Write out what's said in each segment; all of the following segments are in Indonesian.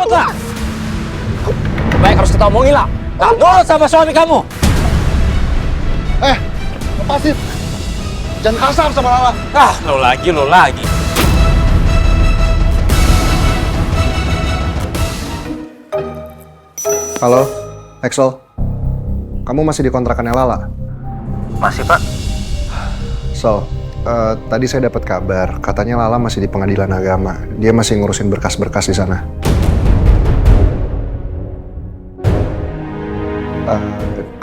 Ikutlah. Baik harus kita omongin lah. Kamu sama suami kamu. Lepasin. Jangan kasar sama Lala. Lo lagi. Halo, Axel. Kamu masih di kontrakannya Lala? Masih, Pak. So, tadi saya dapat kabar, katanya Lala masih di pengadilan agama. Dia masih ngurusin berkas-berkas di sana.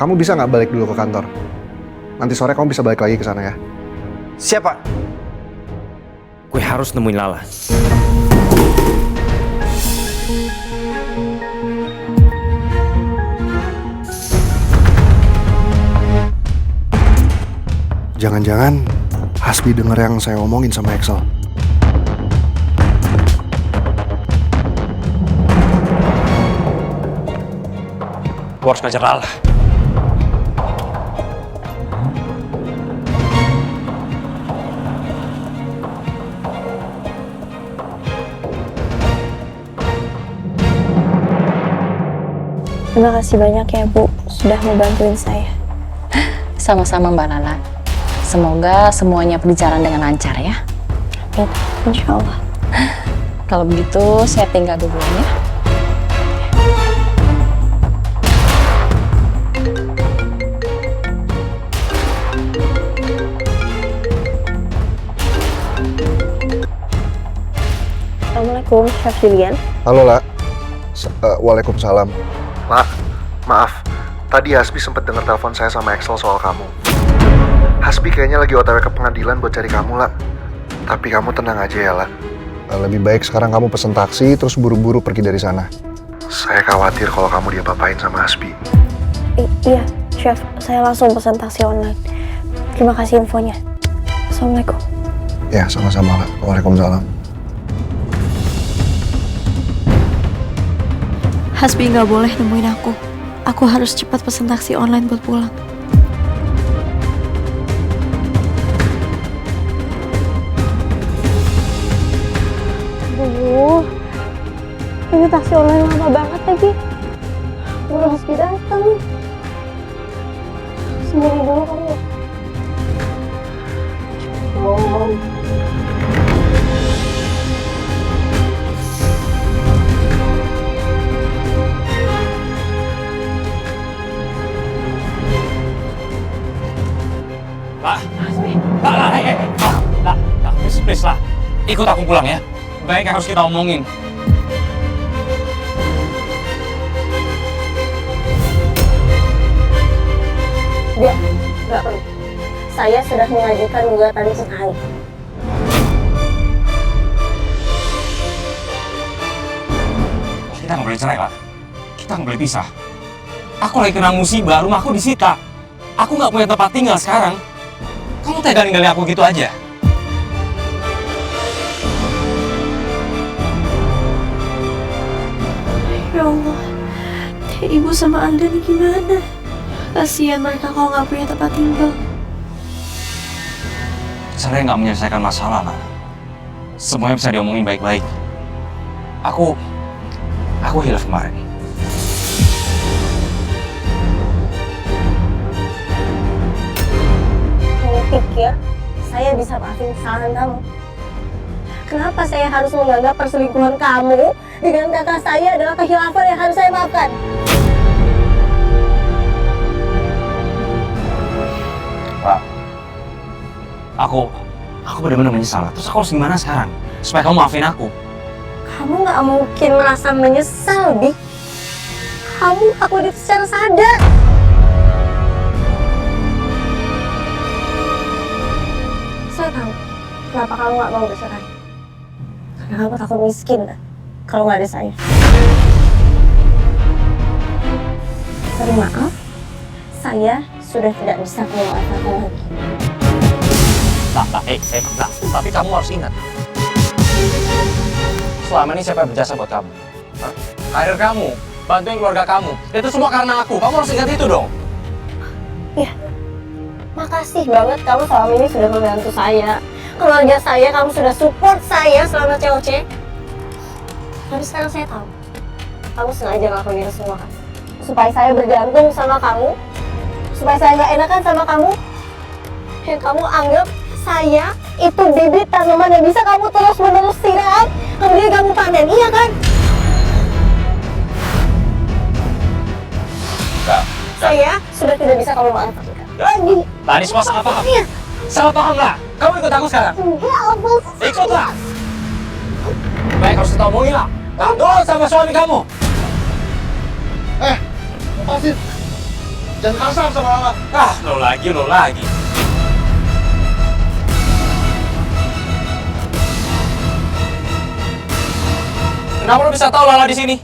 Kamu bisa nggak balik dulu ke kantor? Nanti sore kamu bisa balik lagi ke sana ya. Siapa? Gue harus nemuin Lala. Jangan-jangan Hasbi denger yang saya omongin sama Axel. Gue harus ngajar Lala. Terima kasih banyak ya Bu, sudah membantuin saya. Sama-sama Mbak Lala. Semoga semuanya berjalan dengan lancar ya. Amin, insya Allah. Kalau begitu saya tinggal dulu ya. Assalamualaikum, Chef Julian. Halo, La. Waalaikumsalam. La, maaf. Tadi Hasbi sempat dengar telepon saya sama Axel soal kamu. Hasbi kayaknya lagi OTW ke pengadilan buat cari kamu, La. Tapi kamu tenang aja ya, La. Lebih baik sekarang kamu pesen taksi terus buru-buru pergi dari sana. Saya khawatir kalau kamu diapa-apain sama Hasbi. Iya, Chef. Saya langsung pesan taksi online. Terima kasih infonya. Assalamualaikum. Ya, sama-sama, La. Waalaikumsalam. Hasbi nggak boleh nemuin aku. Aku harus cepat pesan taksi online buat pulang. Aduh, ini taksi online lama banget lagi. Belum Hasbi datang. Sendiri dulu kamu. Oh. Please lah, ikut aku pulang ya. Baik harus kita omongin. Nggak perlu. Saya sudah mengajukan gugatan cerai. Kita nggak boleh cerai, Pak. Kita nggak boleh pisah. Aku lagi kena musibah, rumahku disita. Aku nggak punya tempat tinggal sekarang. Kamu tega ninggalin aku gitu aja? Ya Allah, Ibu sama Anda nih gimana? Kasihan mereka kalau nggak punya tempat tinggal. Saya nggak menyelesaikan masalah, lah. Semuanya bisa diomongin baik-baik. Aku hilaf kemarin. Kamu pikir saya bisa maafin kesalahan kamu? Kenapa saya harus menganggap perselingkuhan kamu dengan kakak saya adalah kehilafan yang harus saya maafkan? Pak, aku benar-benar menyesal. Terus aku harus gimana sekarang? Supaya kamu maafin aku. Kamu nggak mungkin merasa menyesal, Bi. Kamu aku secara sadar. Saya tahu kenapa kamu nggak mau bercerai. Karena kamu takut miskin kalau nggak ada saya. Sorry, maaf. Saya sudah tidak bisa memaafkan lagi. Tapi kamu harus ingat. Selama ini siapa yang berjasa buat kamu? Karir kamu, bantuin keluarga kamu. Itu semua karena aku. Kamu harus ingat itu dong. Ya, makasih banget kamu selama ini sudah membantu saya. Keluarga saya, kamu sudah support saya selama COC. Tapi sekarang saya tahu, Kamu sengaja ngelakuin itu semua kan? Supaya saya bergantung sama kamu, supaya saya nggak enakan sama kamu. Dan kamu anggap saya itu bibit tanaman yang bisa kamu terus-menerus siram, kemudian kamu panen, iya kan? Enggak. Saya sudah tidak bisa kamu manfaatkan lagi. Tadi semua salah paham. Salah paham lah. Kamu ikut aku sekarang. Enggak, apa? Ikutlah. Baik, harus kita omongin lah. Kamu nurut sama suami kamu. Lepasin. Jangan kasar sama Lala. Ah, lo lagi. Kenapa lo bisa tahu Lala di sini?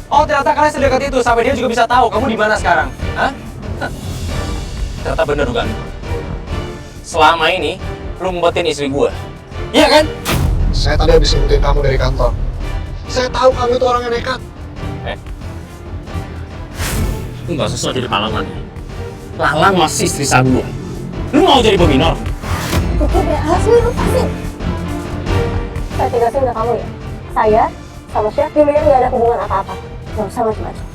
Oh, ternyata kalian sedekat itu sampai dia juga bisa tahu kamu di mana sekarang. Hah? Ternyata bener dugaan. Selama ini lo ngumpetin istri gue. Iya kan? Saya tadi habis ngikutin kamu dari kantor. Saya tahu kamu itu orang yang nekat. Lu gak sesuai jadi pahlawan. Lala masih istri sah gue. Lu mau jadi peminor? Cukup ya, Hasmi, lepasin. Saya tegasin ke kamu ya. Saya sama Chef Julian gak ada hubungan apa-apa. Gak usah macam-macam.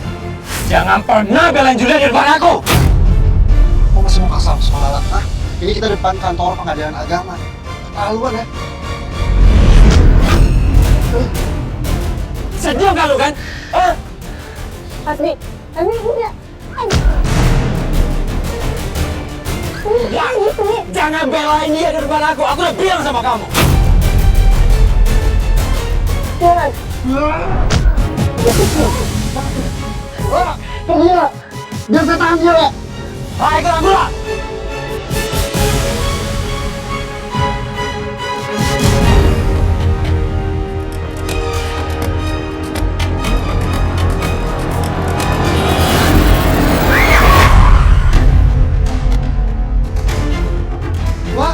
Jangan pernah belain Julia di depan aku! Kamu masih mau kasar sama Lala? Hah? Ini kita depan kantor pengadilan agama. Keterlaluan ya. Sedih gak lu kan? Hah? Hasmi udah. Ya, jangan belain dia di depan aku udah bilang sama kamu. Jangan. Gila. Biar saya tahan dia, Lek. Ayo ikut aku lah!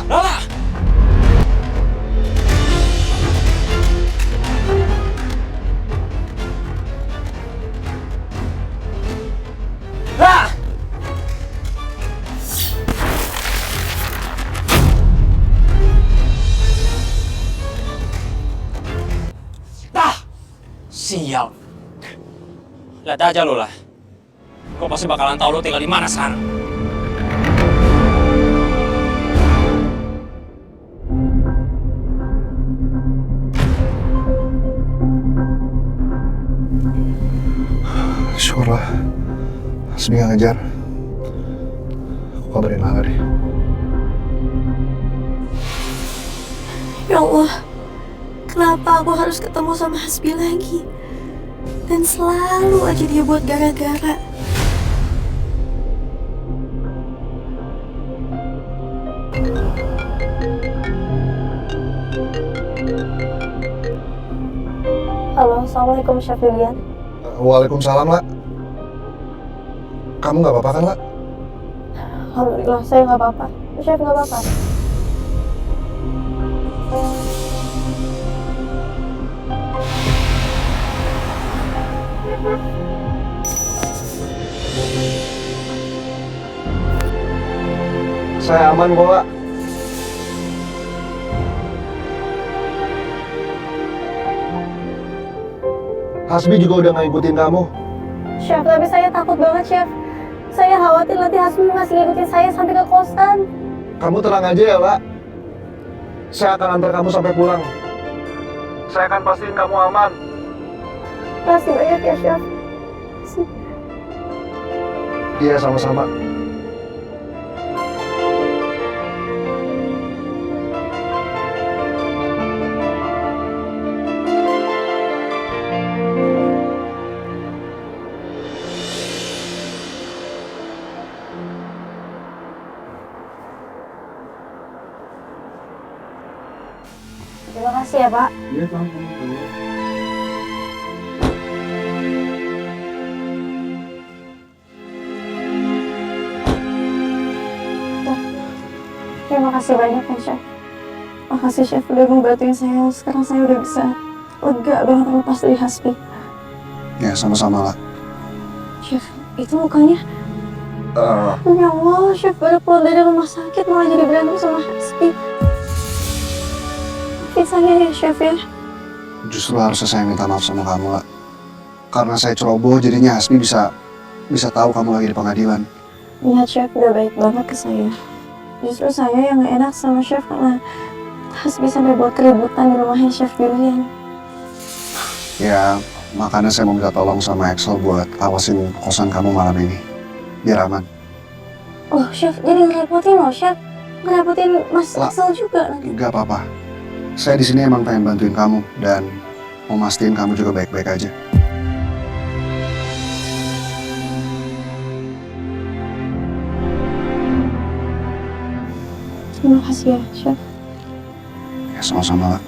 Lala! Lah! Dah! Sial. Lihat aja lo lah. Kau pasti bakalan tahu lo tinggal di mana sekarang. Syukurlah. Hasmi gak ngejar. Aku kabarin Lala deh. Ya Allah, kenapa aku harus ketemu sama Hasbi lagi? Dan selalu aja dia buat gara-gara. Halo, Assalamualaikum Chef Julian. Waalaikumsalam, Lak. Kamu gak apa-apa kan, Lak? Alhamdulillah, saya nggak apa-apa. Chef nggak apa-apa. Saya aman kok, Lak. Hasbi juga udah gak ngikutin kamu. Chef, tapi saya takut banget, Chef. Saya khawatir nanti Hasmi masih ngikutin saya sampai ke kosan. Kamu tenang aja ya, Lak. Saya akan antar kamu sampai pulang. Saya akan pastiin kamu aman. Makasih banyak ya, Chef. Iya, sama-sama. Terima kasih ya, Pak. Iya, sama-sama. Terima kasih banyak ya, Chef. Makasih, Chef, udah ngebantuin saya. Sekarang saya udah bisa lega banget lepas dari Hasbi. Ya, sama-sama, Lak. Chef, itu mukanya. Ya Allah, Chef baru pulang dari rumah sakit malah jadi berantem sama Hasbi. Maafin saya ya, Chef ya. Justru harusnya saya minta maaf sama kamu, Lak. karena saya ceroboh jadinya Hasbi bisa tahu kamu lagi di pengadilan. Iya, Chef udah baik banget ke saya. Justru saya yang gak enak sama Chef karena Hasbi sampai buat keributan di rumahnya Chef Julian. Ya, makanya saya mau minta tolong sama Axel buat awasin kosan kamu malam ini. Biar aman. Oh, Chef, jadi ngerepotin loh, Chef. Ngerepotin Mas Axel juga nanti. Gak apa-apa. Saya di sini emang pengen bantuin kamu dan mau mastiin kamu juga baik-baik aja. Terima kasih ya, Chef. Ya, sama-sama lah.